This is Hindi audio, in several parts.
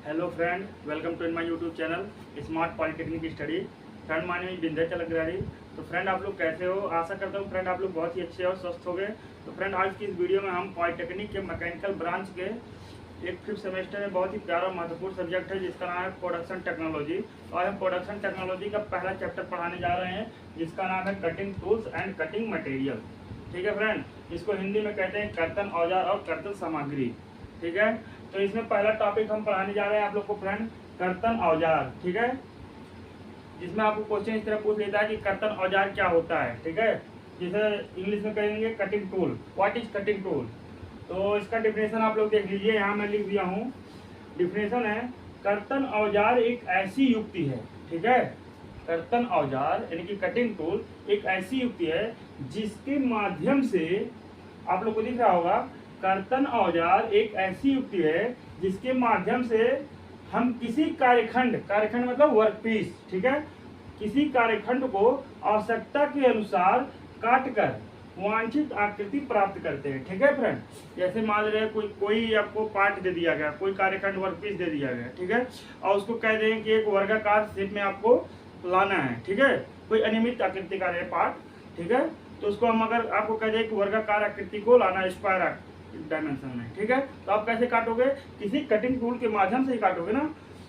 Hello friend, welcome to my YouTube channel smart polytechnic study. Friend, my name is Vindhyachal Agrawal. तो फ्रेंड, आप लोग कैसे हो? आशा करता हूँ फ्रेंड आप लोग बहुत ही अच्छे और स्वस्थ हो गए। तो फ्रेंड, आज की इस वीडियो में हम पॉलिटेक्निक के मैकेनिकल ब्रांच के एक 5th सेमेस्टर में बहुत ही प्यारा महत्वपूर्ण सब्जेक्ट है जिसका नाम है प्रोडक्शन टेक्नोलॉजी। और हम प्रोडक्शन टेक्नोलॉजी का पहला चैप्टर पढ़ाने जा रहे हैं जिसका नाम है cutting tools and cutting material. ठीक है फ्रेंड, इसको हिंदी में कहते हैं कर्तन औजार और कर्तन सामग्री। ठीक है, तो इसमें पहला टॉपिक हम पढ़ाने जा रहे हैं आप लोग को फ्रेंड, कर्तन औजार। ठीक है, जिसमें आपको क्वेश्चन इस तरह पूछ लेता है कि कर्तन औजार क्या होता है। ठीक है, जिसे इंग्लिश में कहेंगे cutting tool. What is cutting tool? तो इसका डिफिनेशन आप लोग देख लीजिए, यहाँ मैं लिख दिया हूँ। डिफिनेशन है, कर्तन औजार एक ऐसी युक्ति है। ठीक है, कर्तन औजार यानी कि कटिंग टूल एक ऐसी युक्ति है जिसके माध्यम से, आप लोग को दिख रहा होगा, कर्तन औजार एक ऐसी युक्ति है जिसके माध्यम से हम किसी कार्यखंड मतलब वर्कपीस, ठीक है, किसी कार्यखंड को आवश्यकता के अनुसार काटकर वांछित आकृति प्राप्त करते हैं। ठीक है फ्रेंड, जैसे मान रहे कोई आपको पार्ट दे दिया गया, कोई कार्यखंड वर्कपीस दे दिया गया, ठीक है, और उसको कह दें कि एक वर्गाकार शेप में आपको लाना है। ठीक है, कोई अनियमित आकृति का है पार्ट। ठीक है, तो उसको हम अगर आपको कह दें कि वर्गाकार आकृति को लाना, स्क्वायर डायमेंशन में। ठीक है, तो आप कैसे काटोगे? किसी कटिंग टूल के माध्यम से ही काटोगे ना।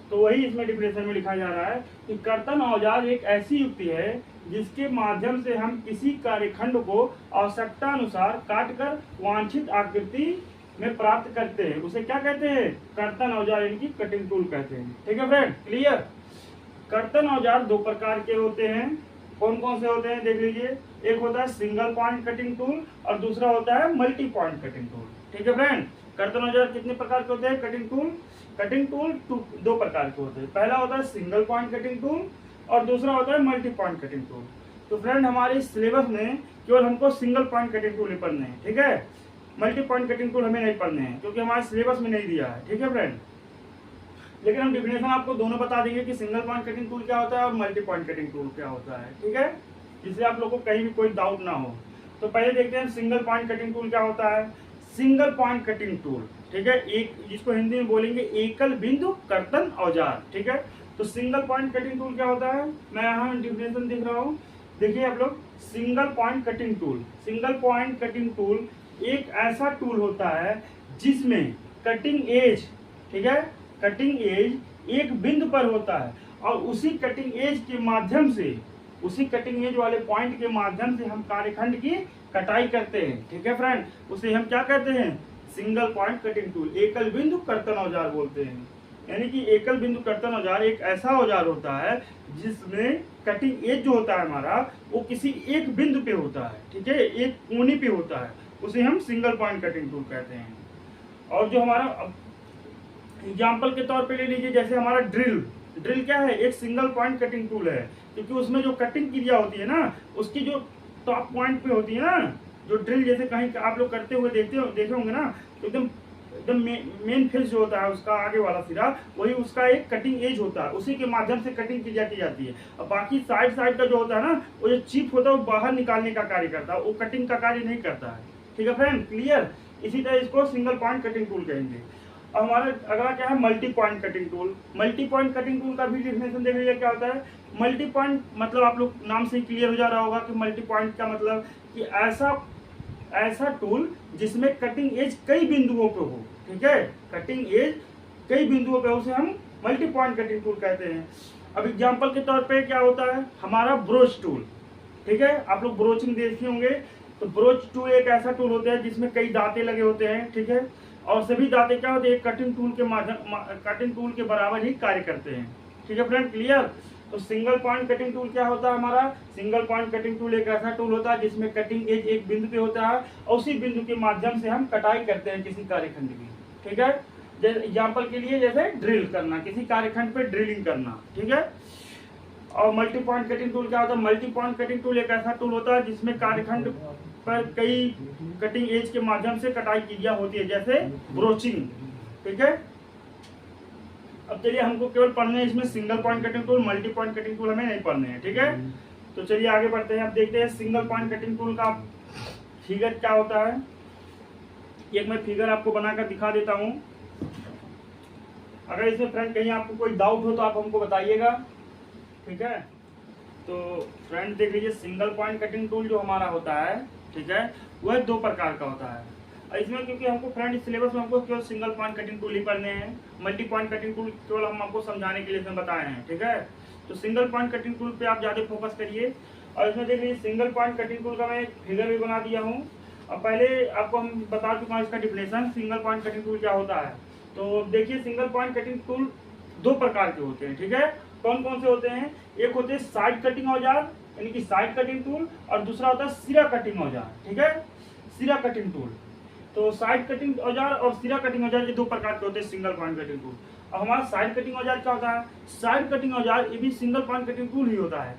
तो वही इसमें डिफिनेशन में लिखा जा रहा है कि कर्तन औजार एक ऐसी युक्ति है जिसके माध्यम से हम किसी कार्यखंड को आवश्यकता अनुसार काटकर वांछित आकृति में प्राप्त करते हैं। उसे क्या कहते हैं? कर्तन औजार यानी कि कटिंग टूल कहते हैं। ठीक है फ्रेंड, क्लियर? कर्तन औजार दो प्रकार के होते हैं। कौन कौन से होते हैं देख लीजिए। एक होता है सिंगल पॉइंट कटिंग टूल और दूसरा होता है मल्टी पॉइंट कटिंग टूल। ठीक है फ्रेंड, कर्तन औजार कितने प्रकार के होते हैं? कटिंग टूल दो प्रकार के होते हैं। पहला होता है सिंगल पॉइंट कटिंग टूल और दूसरा होता है मल्टी पॉइंट कटिंग टूल। तो फ्रेंड, हमारे सिलेबस में केवल हमको सिंगल पॉइंट कटिंग टूल ही पढ़ने हैं। ठीक है, मल्टी पॉइंट कटिंग टूल हमें नहीं पढ़ने हैं क्योंकि हमारे सिलेबस में नहीं दिया है। ठीक है फ्रेंड, लेकिन हम डिफिनेशन आपको दोनों बता देंगे कि सिंगल पॉइंट कटिंग टूल क्या होता है और मल्टी पॉइंट कटिंग टूल क्या होता है। ठीक है, जिससे आप लोगों को कहीं भी कोई डाउट ना हो। तो पहले देखते हैं सिंगल पॉइंट कटिंग टूल क्या होता है। सिंगल पॉइंट कटिंग टूल, ठीक है, एक जिसको हिंदी में बोलेंगे एकल बिंदु कर्तन औजार। ठीक है, तो सिंगल पॉइंट कटिंग टूल क्या होता है? मैं यहाँ डिफिनेशन दिख रहा हूँ, देखिए आप लोग। सिंगल पॉइंट कटिंग टूल एक ऐसा टूल होता है जिसमें कटिंग एज, ठीक है, कटिंग एज एक बिंदु पर होता है और उसी कटिंग एज के माध्यम से, उसी कटिंग एज वाले पॉइंट के माध्यम से हम कार्यखंड की कटाई करते हैं। ठीक है फ्रेंड, उसे हम क्या कहते हैं? सिंगल पॉइंट कटिंग टूल, एकल बिंदु कर्तन औजार बोलते हैं। यानी कि एकल बिंदु कर्तन औजार एक ऐसा औजार होता है जिसमें कटिंग एज जो होता है हमारा, वो किसी एक बिंदु पे होता है। ठीक है, एक कोने पे होता है, उसे हम सिंगल पॉइंट कटिंग टूल कहते हैं। और जो हमारा एग्जाम्पल के तौर पे ले लीजिए, जैसे हमारा ड्रिल क्या है? एक सिंगल पॉइंट कटिंग टूल है, क्योंकि उसमें जो कटिंग क्रिया होती है ना, उसकी जो टॉप पॉइंट पे होती है ना, जो ड्रिल जैसे कहीं आप लोग करते हुए देखे होंगे ना, तो एकदम मेन फेस जो होता है उसका आगे वाला सिरा, वही उसका एक कटिंग एज होता है, उसी के माध्यम से कटिंग क्रिया की जाती है। और बाकी साइड का जो होता है ना, वो जो चिप होता है वो बाहर निकालने का कार्य करता है, वो कटिंग का कार्य नहीं करता है। ठीक है फ्रेंड, क्लियर? इसी तरह इसको सिंगल पॉइंट कटिंग टूल कहेंगे। हमारा अगला क्या है? Multi point cutting tool. Multi point cutting tool का भी डिफिनेशन देख लीजिए क्या होता है। मल्टी पॉइंट मतलब आप लोग नाम से ही क्लियर हो जा रहा होगा कि मल्टी पॉइंट का मतलब कि ऐसा टूल जिसमें कटिंग एज कई बिंदुओं पे हो। ठीक है, कटिंग एज कई बिंदुओं पे, उसे हम मल्टी पॉइंट कटिंग टूल कहते हैं। अब एग्जाम्पल के तौर पे क्या होता है? हमारा ब्रोच टूल। ठीक है, आप लोग ब्रोचिंग देखे होंगे, तो ब्रोच टूल एक ऐसा टूल होता है जिसमें कई दांते लगे होते हैं। ठीक है, और सभी दांते क्या होते हैं? कटिंग टूल के बराबर ही कार्य करते हैं। ठीक है फ्रेंड, क्लियर? तो सिंगल पॉइंट कटिंग टूल क्या होता है हमारा? सिंगल पॉइंट कटिंग टूल एक ऐसा टूल होता है जिसमें कटिंग एज एक बिंदु पे होता है और उसी बिंदु के माध्यम से हम कटाई करते हैं किसी कार्यखंड की। ठीक है, जैसे एग्जाम्पल के लिए जैसे ड्रिल करना, किसी कार्यखंड पे ड्रिलिंग करना। ठीक है, और मल्टी पॉइंट कटिंग टूल क्या होता है? मल्टी पॉइंट कटिंग टूल एक ऐसा टूल होता है जिसमें कार्यखंड पर कई कटिंग एज के माध्यम से कटाई क्रिया होती है, जैसे ब्रोचिंग। ठीक है, अब चलिए हमको केवल पढ़ने हैं इसमें single point cutting tool, multi point cutting tool हमें नहीं पढ़ने हैं। ठीक है, तो चलिए आगे बढ़ते हैं। अब देखते हैं सिंगल पॉइंट कटिंग टूल का फिगर क्या होता है। एक मैं फिगर आपको बनाकर दिखा देता हूँ। अगर इसमें फ्रेंड कहीं आपको कोई डाउट हो तो आप हमको बताइएगा, ठीक है। तो फ्रेंड देख लीजिए, सिंगल पॉइंट कटिंग टूल जो हमारा होता है, ठीक है, वह 2 प्रकार का होता है। इसमें क्योंकि हमको फ्रेंड इस सिलेबस में हमको केवल सिंगल पॉइंट कटिंग टूल ही पढ़ने हैं, मल्टी पॉइंट कटिंग टूल केवल हम आपको समझाने के लिए इसमें बताए हैं, ठीक है। तो सिंगल पॉइंट कटिंग टूल पे आप ज़्यादा फोकस करिए। और इसमें देख लीजिए, सिंगल पॉइंट कटिंग टूल का मैं एक फिगर भी बना दिया हूँ। अब पहले आपको हम बता चुका हूँ इसका definition, single point cutting tool क्या होता है। तो देखिए, सिंगल पॉइंट कटिंग टूल 2 प्रकार के होते हैं, ठीक है। कौन कौन से होते हैं? एक होते हैं साइड कटिंग औजार, यानी कि साइड कटिंग टूल, और दूसरा होता है सिरा कटिंग औजार, ठीक है, सिरा कटिंग टूल। तो साइड कटिंग औजार और सिरा कटिंग औजार ये 2 प्रकार के होते हैं सिंगल पॉइंट कटिंग टूल। अब हमारा साइड कटिंग औजार क्या होता है? साइड कटिंग औजार ये भी सिंगल पॉइंट कटिंग टूल ही होता है।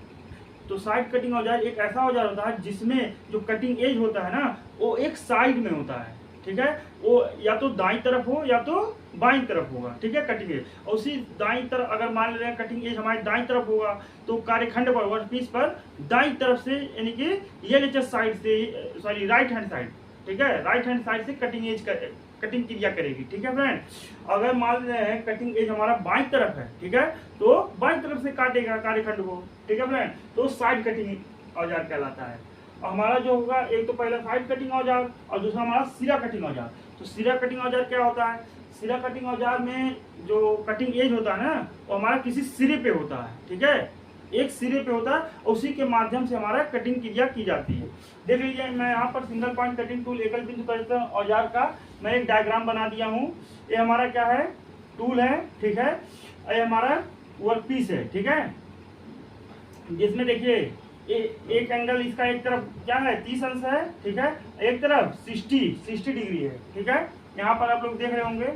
तो साइड कटिंग औजार एक ऐसा औजार होता है जिसमें जो कटिंग एज होता है ना, वो एक साइड में होता है, ठीक है। वो या तो दाईं तरफ हो या तो बाईं तरफ होगा, ठीक है, कटिंग एज। और उसी दाईं तरफ अगर मान रहे हैं कटिंग एज हमारी दाईं तरफ होगा तो कार्यखंड पर, वर्कपीस पर दाईं तरफ से, यानी कि ये साइड से, सॉरी राइट हैंड साइड, ठीक है, राइट हैंड साइड से कटिंग एज कटिंग क्रिया करेगी, ठीक है फ्रेंड। अगर मान रहे हैं कटिंग एज हमारा बाईं तरफ है, ठीक है, तो बाईं तरफ से काटेगा कार्यखंड को, ठीक है फ्रेंड, तो साइड कटिंग औजार कहलाता है। और हमारा जो होगा, एक तो पहला साइड कटिंग औजार और दूसरा हमारा सिरा कटिंग औजार। तो सिरा कटिंग औजार क्या होता है? सिरा कटिंग औजार में जो कटिंग एज होता है ना, वो हमारा किसी सिरे पे होता है, ठीक है, एक सिरे पे होता है, उसी के माध्यम से हमारा कटिंग क्रिया की जाती है। देख लीजिए, मैं यहाँ पर सिंगल पॉइंट कटिंग टूल एकल बिंदु कर्तन औजार का मैं एक डायग्राम बना दिया हूँ। ये हमारा क्या है? टूल है, ठीक है, ये हमारा वर्कपीस है, ठीक है, जिसमें देखिए एक एंगल इसका एक तरफ क्या है? 30 अंश है, ठीक है, एक तरफ 60 डिग्री है, ठीक है, यहाँ पर आप लोग देख रहे होंगे।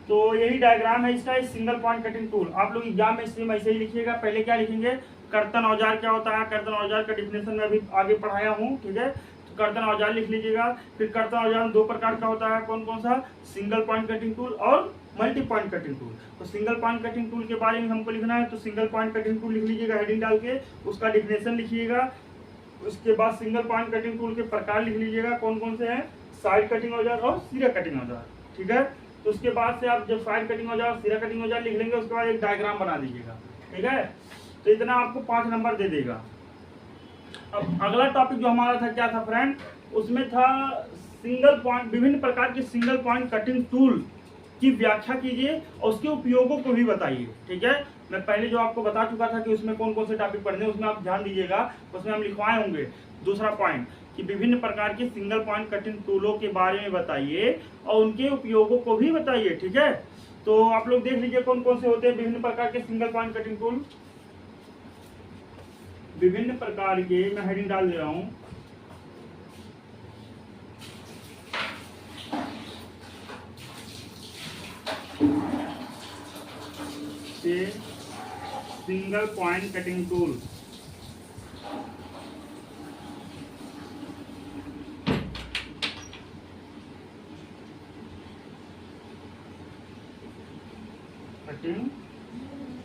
तो यही डायग्राम है इसका, सिंगल पॉइंट कटिंग टूल। आप लोग एग्जाम में सेम ऐसे ही लिखिएगा। पहले क्या लिखेंगे? कर्तन औजार क्या होता है? कर्तन औजार का डिफिनेशन मैं अभी आगे पढ़ाया हूँ, ठीक है। तो कर्तन औजार लिख लीजिएगा। फिर कर्तन औजार 2 प्रकार का होता है, कौन कौन सा? सिंगल पॉइंट कटिंग टूल और मल्टी पॉइंट कटिंग टूल। तो सिंगल पॉइंट कटिंग टूल के बारे में हमको लिखना है, तो सिंगल पॉइंट कटिंग टूल लिख लीजिएगा, हेडिंग डाल के उसका डिफिनेशन लिखिएगा। उसके बाद सिंगल पॉइंट कटिंग टूल के प्रकार लिख लीजिएगा, कौन कौन से हैं? साइड कटिंग औजार और सिरा कटिंग औजार, ठीक है। तो उसके बाद से आप जब साइड कटिंग औजार, सिरा कटिंग औजार लिख लेंगे, उसके बाद एक डायग्राम बना दीजिएगा, ठीक है। तो इतना आपको 5 नंबर दे देगा। अब अगला टॉपिक जो हमारा था क्या था फ्रेंड? उसमें था सिंगल पॉइंट, विभिन्न प्रकार के सिंगल पॉइंट कटिंग टूल की व्याख्या कीजिए और उसके उपयोगों को भी बताइए, ठीक है। मैं पहले जो आपको बता चुका था कि उसमें कौन कौन से टॉपिक पढ़ने, उसमें आप ध्यान दीजिएगा, उसमें हम लिखवाए होंगे। दूसरा पॉइंट कि विभिन्न प्रकार के सिंगल पॉइंट कटिंग टूलों के बारे में बताइए और उनके उपयोगों को भी बताइए, ठीक है। तो आप लोग देख लीजिए कौन कौन से होते हैं विभिन्न प्रकार के सिंगल पॉइंट कटिंग टूल। विभिन्न प्रकार के, मैं हेडिंग डाल दे रहा हूं, single point cutting tool. Cutting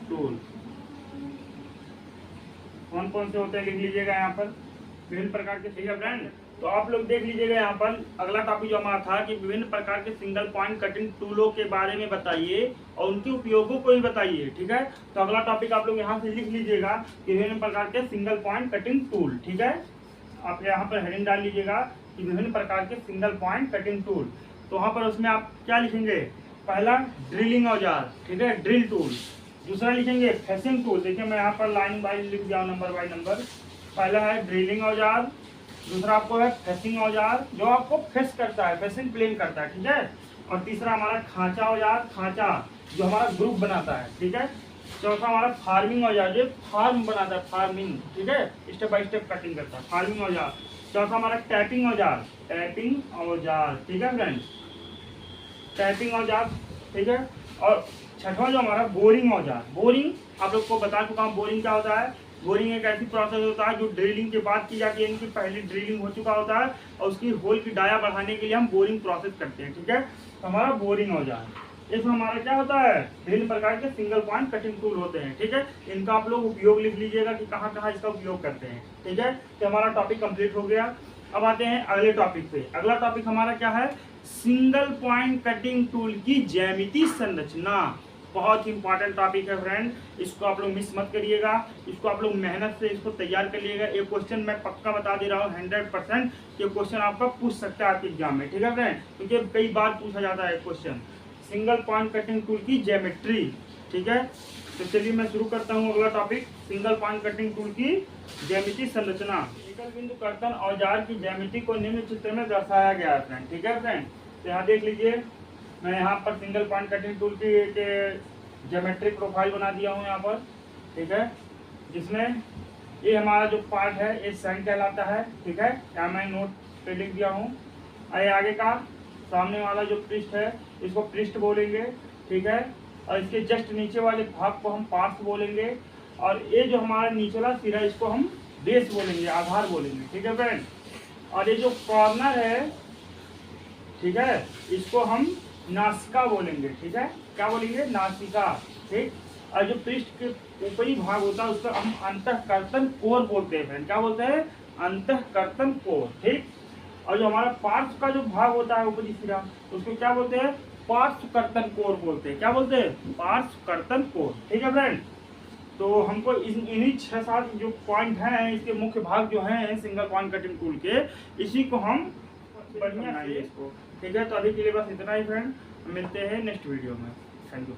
tool कौन कौन से होते हैं लिख लीजिएगा यहाँ पर, विभिन्न प्रकार के, ठीक है फ्रेंड। तो आप लोग देख लीजिएगा यहाँ पर अगला टॉपिक जो हमारा था कि विभिन्न प्रकार के सिंगल पॉइंट कटिंग टूलों के बारे में बताइए और उनके उपयोगों को भी बताइए, ठीक है। तो अगला टॉपिक आप लोग यहाँ से लिख लीजिएगा कि विभिन्न प्रकार के सिंगल पॉइंट कटिंग टूल, ठीक है। आप यहाँ पर हेडिंग डाल लीजिएगा कि विभिन्न प्रकार के सिंगल पॉइंट कटिंग टूल। तो वहाँ पर उसमें आप क्या लिखेंगे? पहला ड्रिलिंग औजार, ठीक है, ड्रिल टूल। दूसरा लिखेंगे फेसिंग टूल। देखिए मैं यहाँ पर लाइन वाइज लिख दिया, नंबर बाई नंबर। पहला है ड्रिलिंग औजार, दूसरा आपको है फेसिंग औजार जो आपको फेस करता है, फेसिंग प्लेन करता है, ठीक है। और तीसरा हमारा खांचा औजार, खांचा जो हमारा ग्रुप बनाता है, ठीक है। चौथा हमारा फार्मिंग औजार जो फार्म बनाता है, फार्मिंग, ठीक है, स्टेप बाय स्टेप कटिंग करता है, फार्मिंग औजार। चौथा हमारा टैपिंग औजार, टैपिंग औजार, ठीक है फ्रेंड्स, टैपिंग औजार, ठीक है। और छठवां जो हमारा बोरिंग औजार, बोरिंग आप लोग को बता चुका हूँ बोरिंग क्या होता है। बोरिंग एक ऐसी प्रोसेस होता है जो ड्रिलिंग के बाद की जाती है, इनकी पहले ड्रिलिंग हो चुका होता है और उसकी होल की डाया बढ़ाने के लिए हम बोरिंग प्रोसेस करते हैं, ठीक है। तो हमारा बोरिंग औजार, इसमें हमारा क्या होता है? विभिन्न प्रकार के सिंगल पॉइंट कटिंग टूल होते हैं, ठीक है। इनका आप लोग उपयोग लिख लीजिएगा कि कहाँ कहाँ इसका उपयोग करते हैं, ठीक है। तो हमारा टॉपिक कंप्लीट हो गया। अब आते हैं अगले टॉपिक पे। अगला टॉपिक हमारा क्या है? सिंगल पॉइंट कटिंग टूल की ज्यामितीय संरचना। बहुत ही इंपॉर्टेंट टॉपिक है फ्रेंड, इसको आप लोग मिस मत करिएगा, इसको आप लोग मेहनत से इसको तैयार कर लिएगा। ये क्वेश्चन मैं पक्का बता दे रहा हूँ 100% ये क्वेश्चन आपका पूछ सकता है आपके एग्जाम में, ठीक है फ्रेंड, क्योंकि कई बार पूछा जाता है question single point cutting tool की ज्योमेट्री, ठीक है। तो चलिए मैं शुरू करता हूँ अगला topic, single point cutting tool की ज्यामितीय संरचना। एकल बिंदु कर्तन औजार की ज्यामिति को निम्न चित्र में दर्शाया गया है फ्रेंड, ठीक है फ्रेंड। तो यहाँ देख लीजिए, मैं यहाँ पर सिंगल पॉइंट कटिंग टूल की एक ज्योमेट्रिक प्रोफाइल बना दिया हूँ यहाँ पर, ठीक है, जिसमें ये हमारा जो पार्ट है ये साइन कहलाता है, ठीक है, यहाँ मैं नोट पे लिख दिया हूँ। और आगे का सामने वाला जो पृष्ठ है इसको पृष्ठ बोलेंगे, ठीक है, और इसके जस्ट नीचे वाले भाग को हम पार्श्व बोलेंगे, और ये जो हमारा नीचला सिरा इसको हम बेस बोलेंगे, आधार बोलेंगे, ठीक है फ्रेंड। और ये जो कॉर्नर है, ठीक है, इसको हम नासिका बोलेंगे, ठीक है, क्या बोलेंगे, नासिका, ठीक। और जो पृष्ठ के ऊपरी भाग होता है उसको हम अंतःकर्तन कोर बोलते हैं फ्रेंड, क्या बोलते हैं, अंतःकर्तन कोर, ठीक। और जो हमारा पार्श्व का जो भाग होता है ऊपरी सिरा उसको क्या बोलते हैं, पार्श्व कर्तन कोर बोलते हैं, क्या बोलते हैं, पार्श्व कर्तन कोर, ठीक है फ्रेंड। तो हमको इन्हीं 6-7 जो पॉइंट हैं, इसके मुख्य भाग जो हैं सिंगल पॉइंट कटिंग टूल के, इसी को हम बढ़िया से इसको, ठीक है। तो अभी के लिए बस इतना ही फ्रेंड, मिलते हैं नेक्स्ट वीडियो में, थैंक यू।